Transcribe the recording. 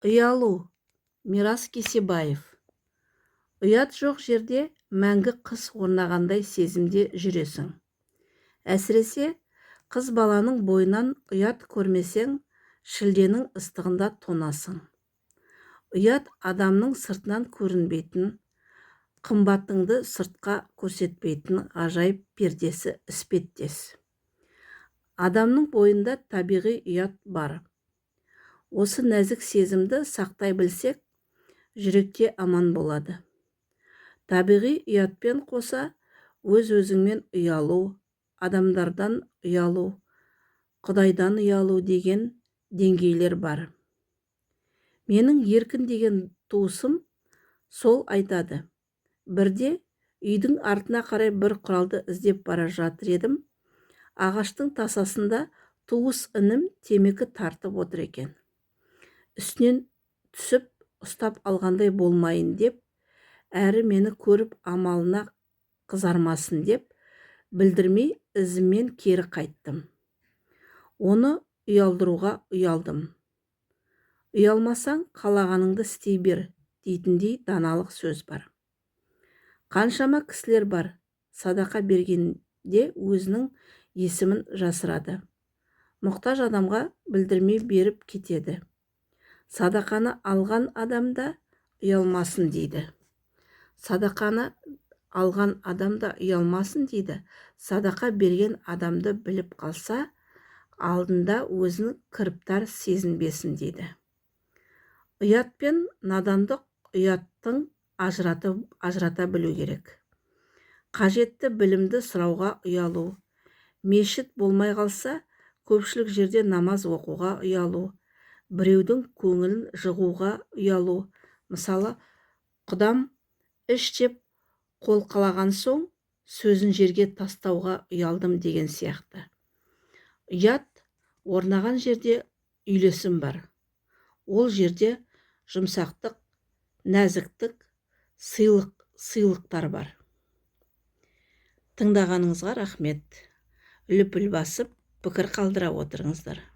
Ұялу. Мирас Кесебаев. Ұят жоқ жерде мәңгі қыс орнағандай сезімде жүресің. Әсіресе қыз баланың бойынан ұят көрмесең, шілденің ыстығында тонасың. Ұят адамның сыртынан көрінбейтін, қымбатыңды сыртқа көрсетпейтін ғажайып пердесі іспеттес. Адамның бойында табиғи ұят бар. Осы нәзік сезімді сақтай білсек, жүректе аман болады. Табиғи ұятпен қоса өз-өзіңмен ұялу, адамдардан ұялу, Құдайдан ұялу деген деңгейлер бар. Менің Еркін деген туысым сол айтады. Бірде үйдің артына қарай бір құралды іздеп бара жатыр едім. Ағаштың тасасында туыс інім темекі тартып отыр екен. Үстінен түсіп ұстап алғандай болмайын деп, әрі мені көріп амалына қызармасын деп, білдірмей ізіммен кері қайттым. Оны ұялдыруға ұялдым. Ұялмасаң қалағаныңды істей бер дейтіндей даналық сөз бар. Қаншама кісілер бар, садақа бергенде өзінің есімін жасырады. Мұқтаж адамға білдірмей беріп кетеді. Садақаны алған адамда ұялмасын дейді. Садақаны алған адамда ұялмасын дейді. Садақа берген адамды біліп қалса, алдында өзін кіріптар сезінбесін дейді. Ұят пен надандық ұяттың ажырата білу керек. Қажетті білімді сұрауға ұялу. Мешіт болмай қалса, көпшілік жерде намаз оқуға ұялу. Біреудің көңілін жығуға ұялу. Мысалы, құдам іш деп қол қалаған соң, сөзін жерге тастауға ұялдым деген сияқты. Ұят орнаған жерде үйлесім бар. Ол жерде жұмсақтық, нәзіктік, сыйлықтар бар. Тыңдағаныңызға рахмет. Үліп басып пікір қалдыра отырыңыздар.